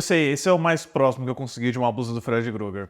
Eu sei, esse é o mais próximo que eu consegui de uma blusa do Fred Krueger.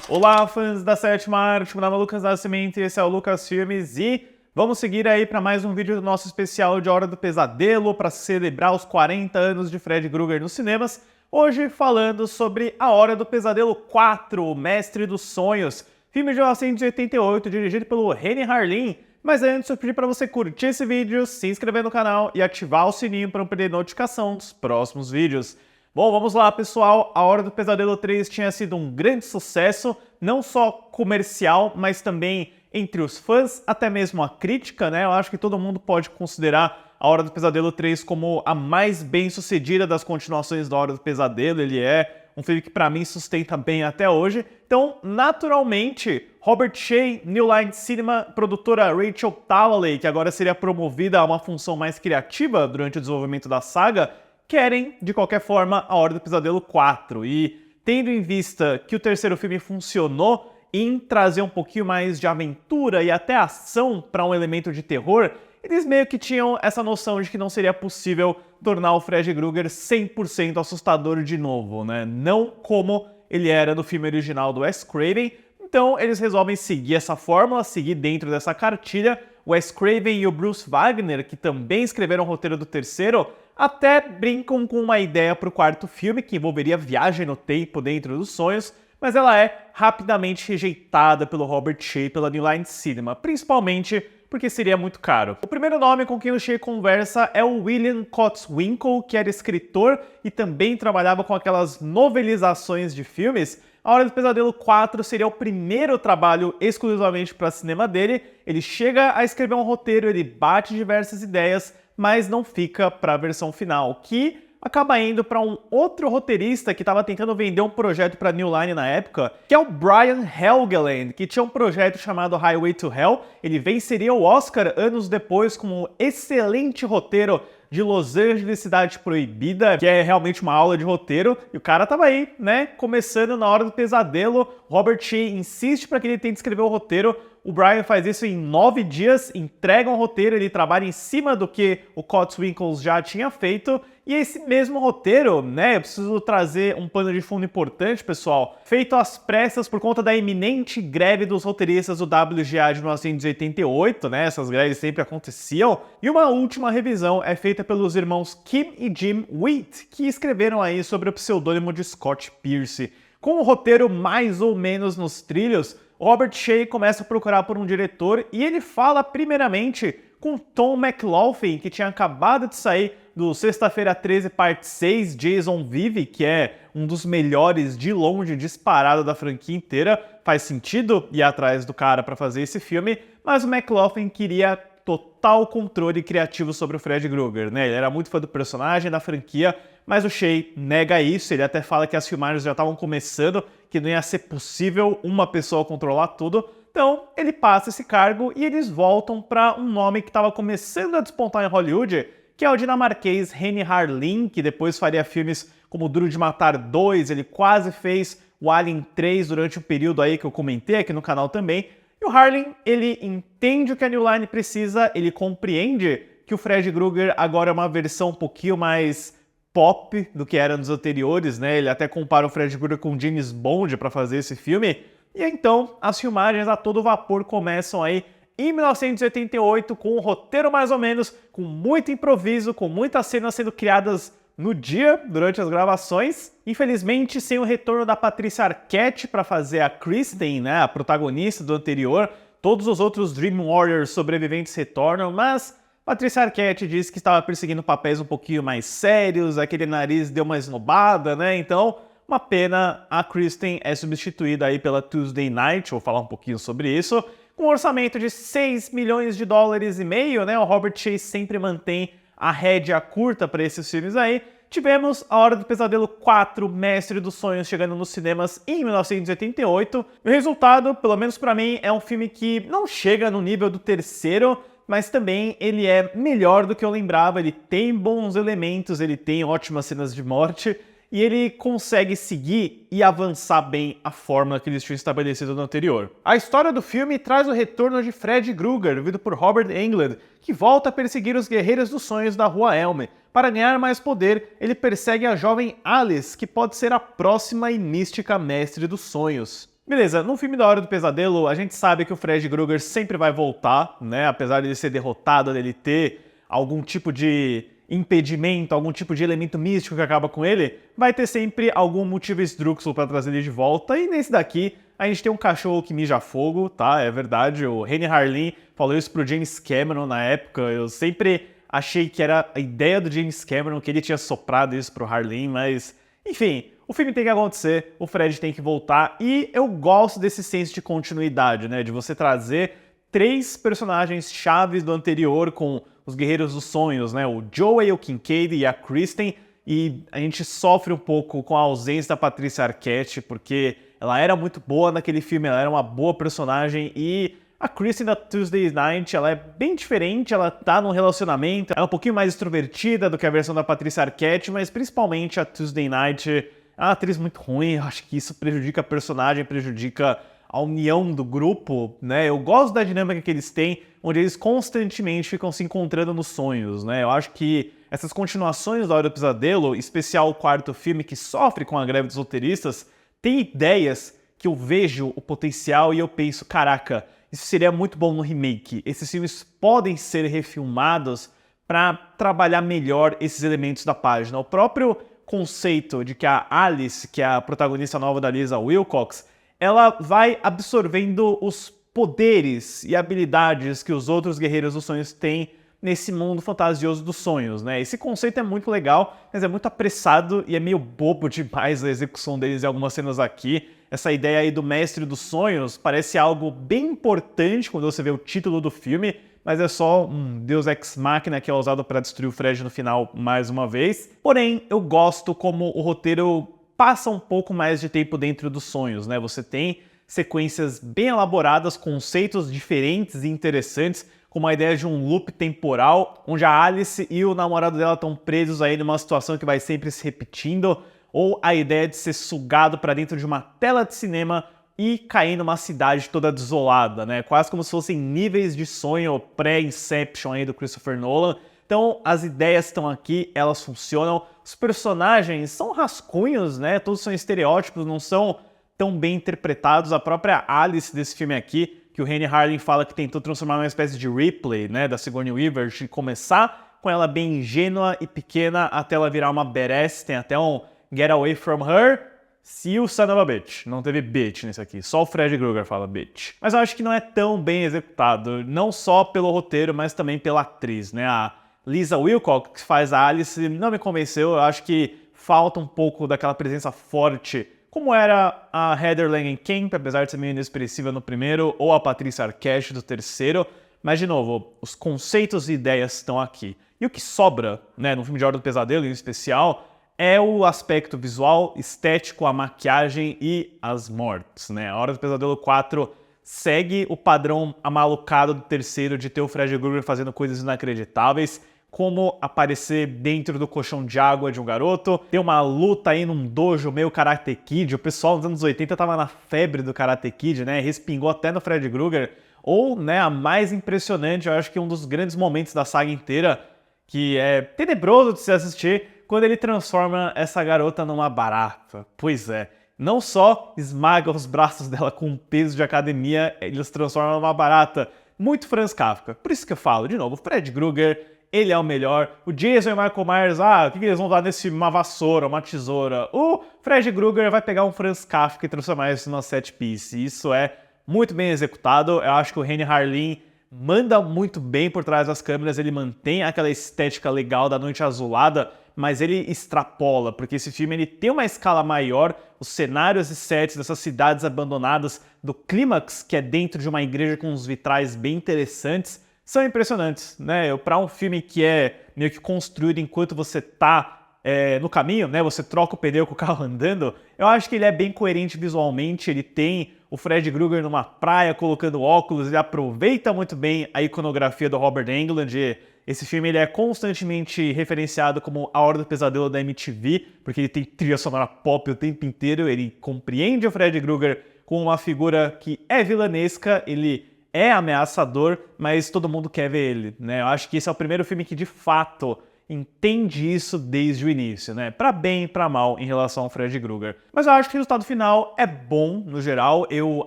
Olá, fãs da sétima arte, meu nome é Lucas Nascimento e esse é o Lucas Filmes e vamos seguir aí para mais um vídeo do nosso especial de Hora do Pesadelo para celebrar os 40 anos de Fred Krueger nos cinemas. Hoje falando sobre A Hora do Pesadelo 4, O Mestre dos Sonhos, filme de 1988 dirigido pelo Renny Harlin. Mas antes eu pedi para você curtir esse vídeo, se inscrever no canal e ativar o sininho para não perder notificação dos próximos vídeos. Bom, vamos lá, pessoal. A Hora do Pesadelo 3 tinha sido um grande sucesso, não só comercial, mas também entre os fãs, até mesmo a crítica, né? Eu acho que todo mundo pode considerar A Hora do Pesadelo 3 como a mais bem-sucedida das continuações da Hora do Pesadelo. Ele é um filme que, para mim, sustenta bem até hoje. Então, naturalmente, Robert Shaye, New Line Cinema, produtora Rachel Talalay, que agora seria promovida a uma função mais criativa durante o desenvolvimento da saga, querem, de qualquer forma, A Hora do Pesadelo 4. E, tendo em vista que o terceiro filme funcionou em trazer um pouquinho mais de aventura e até ação para um elemento de terror, eles meio que tinham essa noção de que não seria possível tornar o Fred Krueger 100% assustador de novo, né? Não como ele era no filme original do Wes Craven. Então eles resolvem seguir essa fórmula, seguir dentro dessa cartilha. O Wes Craven e o Bruce Wagner, que também escreveram o roteiro do terceiro, até brincam com uma ideia para o quarto filme, que envolveria viagem no tempo dentro dos sonhos, mas ela é rapidamente rejeitada pelo Robert Shaye pela New Line Cinema, principalmente porque seria muito caro. O primeiro nome com quem o Shaye conversa é o William Kotzwinkle, que era escritor e também trabalhava com aquelas novelizações de filmes. A Hora do Pesadelo 4 seria o primeiro trabalho exclusivamente para cinema dele. Ele chega a escrever um roteiro, ele bate diversas ideias, mas não fica para a versão final, que acaba indo para um outro roteirista que estava tentando vender um projeto para New Line na época, que é o Brian Helgeland, que tinha um projeto chamado Highway to Hell. Ele venceria o Oscar anos depois com um excelente roteiro de Los Angeles, Cidade Proibida, que é realmente uma aula de roteiro, e o cara tava aí, né, começando na Hora do Pesadelo. Robert Shaye insiste para que ele tente escrever o roteiro. O Brian faz isso em 9 dias, entrega um roteiro, ele trabalha em cima do que o Kotzwinkle já tinha feito, e esse mesmo roteiro, né, eu preciso trazer um pano de fundo importante, pessoal, feito às pressas por conta da iminente greve dos roteiristas do WGA de 1988, né, essas greves sempre aconteciam, e uma última revisão é feita pelos irmãos Kim e Jim Wheat, que escreveram aí sobre o pseudônimo de Scott Pearce. Com o roteiro mais ou menos nos trilhos, Robert Shaye começa a procurar por um diretor e ele fala primeiramente com Tom McLaughlin, que tinha acabado de sair do Sexta-feira 13, parte 6, Jason Vive, que é um dos melhores de longe disparado da franquia inteira. Faz sentido ir atrás do cara para fazer esse filme, mas o McLaughlin queria total controle criativo sobre o Fred Krueger, né? Ele era muito fã do personagem, da franquia, mas o Shaye nega isso. Ele até fala que as filmagens já estavam começando, que não ia ser possível uma pessoa controlar tudo. Então ele passa esse cargo e eles voltam para um nome que estava começando a despontar em Hollywood, que é o dinamarquês Renny Harlin, que depois faria filmes como Duro de Matar 2, ele quase fez o Alien 3 durante um período aí que eu comentei aqui no canal também. E o Harlin, ele entende o que a New Line precisa, ele compreende que o Fred Krueger agora é uma versão um pouquinho mais pop do que era nos anteriores, né? Ele até compara o Fred Krueger com James Bond para fazer esse filme. E então, as filmagens a todo vapor começam aí em 1988, com um roteiro mais ou menos, com muito improviso, com muitas cenas sendo criadas no dia, durante as gravações. Infelizmente, sem o retorno da Patricia Arquette para fazer a Kristen, né, a protagonista do anterior. Todos os outros Dream Warriors sobreviventes retornam, mas Patricia Arquette disse que estava perseguindo papéis um pouquinho mais sérios, aquele nariz deu uma esnobada, né? Então, uma pena, a Kristen é substituída aí pela Tuesday Knight, vou falar um pouquinho sobre isso. Com um orçamento de 6 milhões de dólares e meio, né? O Robert Shaye sempre mantém a rédea curta para esses filmes aí. Tivemos A Hora do Pesadelo 4, Mestre dos Sonhos, chegando nos cinemas em 1988. O resultado, pelo menos para mim, é um filme que não chega no nível do terceiro, mas também ele é melhor do que eu lembrava. Ele tem bons elementos, ele tem ótimas cenas de morte. e ele consegue seguir e avançar bem a fórmula que eles tinham estabelecido no anterior. A história do filme traz o retorno de Fred Krueger, vivido por Robert Englund, que volta a perseguir os guerreiros dos sonhos da Rua Elm. Para ganhar mais poder, ele persegue a jovem Alice, que pode ser a próxima e mística mestre dos sonhos. Beleza, no filme da Hora do Pesadelo, a gente sabe que o Fred Krueger sempre vai voltar, né? Apesar de ele ser derrotado, dele ter algum tipo de impedimento, algum tipo de elemento místico que acaba com ele, vai ter sempre algum motivo esdrúxulo para trazer ele de volta, e nesse daqui a gente tem um cachorro que mija fogo, tá? É verdade, o Renny Harlin falou isso pro James Cameron na época, eu sempre achei que era a ideia do James Cameron, que ele tinha soprado isso pro Harlin, mas enfim, o filme tem que acontecer, o Fred tem que voltar, e eu gosto desse senso de continuidade, né? De você trazer 3 personagens chaves do anterior com os Guerreiros dos Sonhos, né? O Joey, o Kincaid e a Kristen, e a gente sofre um pouco com a ausência da Patricia Arquette, porque ela era muito boa naquele filme, ela era uma boa personagem, e a Kristen da Tuesday Night, ela é bem diferente, ela tá num relacionamento, ela é um pouquinho mais extrovertida do que a versão da Patricia Arquette, mas principalmente a Tuesday Night é uma atriz muito ruim, eu acho que isso prejudica a personagem, prejudica a união do grupo, né? Eu gosto da dinâmica que eles têm, onde eles constantemente ficam se encontrando nos sonhos, né? Eu acho que essas continuações da Hora do Pesadelo, em especial o quarto filme que sofre com a greve dos roteiristas, tem ideias que eu vejo o potencial e eu penso, caraca, isso seria muito bom no remake. Esses filmes podem ser refilmados para trabalhar melhor esses elementos da página. O próprio conceito de que a Alice, que é a protagonista nova da Lisa Wilcox, ela vai absorvendo os poderes e habilidades que os outros Guerreiros dos Sonhos têm nesse mundo fantasioso dos sonhos, né? Esse conceito é muito legal, mas é muito apressado e é meio bobo demais a execução deles em algumas cenas aqui. Essa ideia aí do Mestre dos Sonhos parece algo bem importante quando você vê o título do filme, mas é só um Deus Ex Machina que é usado para destruir o Fred no final mais uma vez. Porém, eu gosto como o roteiro passa um pouco mais de tempo dentro dos sonhos, né? Você tem sequências bem elaboradas, conceitos diferentes e interessantes, como a ideia de um loop temporal, onde a Alice e o namorado dela estão presos aí numa situação que vai sempre se repetindo, ou a ideia de ser sugado para dentro de uma tela de cinema e cair numa cidade toda desolada, né? Quase como se fossem níveis de sonho pré-Inception aí do Christopher Nolan. Então, as ideias estão aqui, elas funcionam. Os personagens são rascunhos, né? Todos são estereótipos, não são tão bem interpretados. A própria Alice desse filme aqui, que o Renny Harlin fala que tentou transformar numa espécie de Ripley, né? Da Sigourney Weaver, de começar com ela bem ingênua e pequena até ela virar uma badass. Tem até um Get Away From Her, see you son of a bitch. Não teve bitch nesse aqui, só o Fred Krueger fala bitch. Mas eu acho que não é tão bem executado, não só pelo roteiro, mas também pela atriz, né? A Lisa Wilcox, que faz a Alice, não me convenceu. Eu acho que falta um pouco daquela presença forte, como era a Heather Langenkamp, apesar de ser meio inexpressiva no primeiro, ou a Patricia Arquette do terceiro. Mas, de novo, os conceitos e ideias estão aqui. E o que sobra, né, no filme de Hora do Pesadelo, em especial, é o aspecto visual, estético, a maquiagem e as mortes, né? A Hora do Pesadelo 4 segue o padrão amalucado do terceiro de ter o Fred Krueger fazendo coisas inacreditáveis, como aparecer dentro do colchão de água de um garoto, ter uma luta aí num dojo meio Karate Kid. O pessoal nos anos 80 tava na febre do Karate Kid, né? Respingou até no Fred Krueger. Ou, né, a mais impressionante, eu acho que um dos grandes momentos da saga inteira, que é tenebroso de se assistir, quando ele transforma essa garota numa barata. Pois é, não só esmaga os braços dela com um peso de academia, eles transformam numa barata. Muito Franz Kafka. Por isso que eu falo, de novo, o Fred Krueger, ele é o melhor. O Jason e o Michael Myers, o que eles vão dar nesse filme? Uma vassoura, uma tesoura. O Fred Krueger vai pegar um Franz Kafka e transformar isso numa set piece. Isso é muito bem executado. Eu acho que o Renny Harlin manda muito bem por trás das câmeras. Ele mantém aquela estética legal da Noite Azulada, mas ele extrapola, porque esse filme ele tem uma escala maior. Os cenários e sets dessas cidades abandonadas, do clímax, que é dentro de uma igreja com uns vitrais bem interessantes, são impressionantes, né? Para um filme que é meio que construído enquanto você tá no caminho, né? Você troca o pneu com o carro andando. Eu acho que ele é bem coerente visualmente. Ele tem o Fred Krueger numa praia colocando óculos. Ele aproveita muito bem a iconografia do Robert Englund. Esse filme ele é constantemente referenciado como A Hora do Pesadelo da MTV, porque ele tem trilha sonora pop o tempo inteiro, ele compreende o Freddy Krueger como uma figura que é vilanesca, ele é ameaçador, mas todo mundo quer ver ele, né? Eu acho que esse é o primeiro filme que, de fato, entende isso desde o início, né? Pra bem e pra mal em relação ao Freddy Krueger. Mas eu acho que o resultado final é bom, no geral. Eu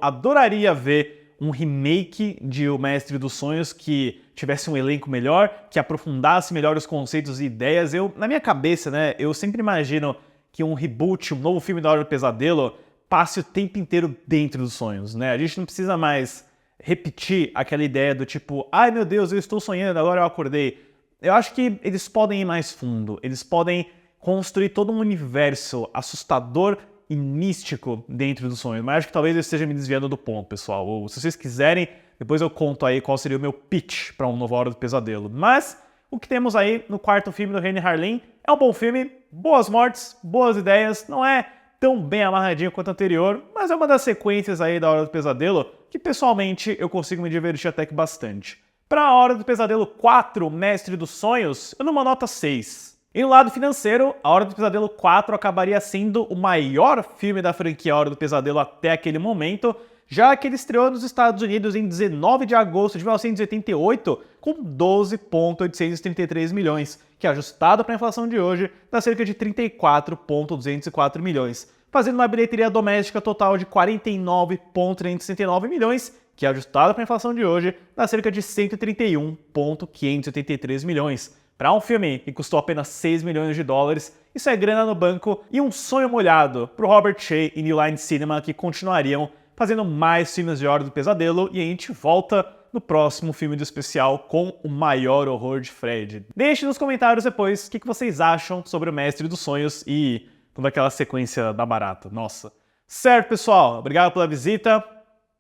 adoraria ver um remake de O Mestre dos Sonhos que tivesse um elenco melhor, que aprofundasse melhor os conceitos e ideias. Na minha cabeça, né, eu sempre imagino que um reboot, um novo filme da Hora do Pesadelo, passe o tempo inteiro dentro dos sonhos, né? A gente não precisa mais repetir aquela ideia do tipo, ai meu Deus, eu estou sonhando, agora eu acordei. Eu acho que eles podem ir mais fundo, eles podem construir todo um universo assustador e místico dentro dos sonhos, mas acho que talvez eu esteja me desviando do ponto, pessoal. Ou se vocês quiserem, depois eu conto aí qual seria o meu pitch para um novo Hora do Pesadelo. Mas o que temos aí no quarto filme do Renny Harlin é um bom filme, boas mortes, boas ideias, não é tão bem amarradinho quanto o anterior, mas é uma das sequências aí da Hora do Pesadelo que pessoalmente eu consigo me divertir até que bastante. Para a Hora do Pesadelo 4, Mestre dos Sonhos, eu dou uma nota 6. E no lado financeiro, A Hora do Pesadelo 4 acabaria sendo o maior filme da franquia Hora do Pesadelo até aquele momento, já que ele estreou nos Estados Unidos em 19 de agosto de 1988 com 12,833 milhões, que ajustado para a inflação de hoje dá cerca de 34,204 milhões, fazendo uma bilheteria doméstica total de 49,369 milhões, que ajustado para a inflação de hoje dá cerca de 131,583 milhões. Para um filme que custou apenas 6 milhões de dólares, isso é grana no banco e um sonho molhado para o Robert Shaye e New Line Cinema, que continuariam fazendo mais filmes de Hora do Pesadelo, e a gente volta no próximo filme do especial com o maior horror de Fred. Deixe nos comentários depois o que vocês acham sobre o Mestre dos Sonhos e toda aquela sequência da barata. Nossa. Certo, pessoal. Obrigado pela visita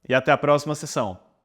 e até a próxima sessão.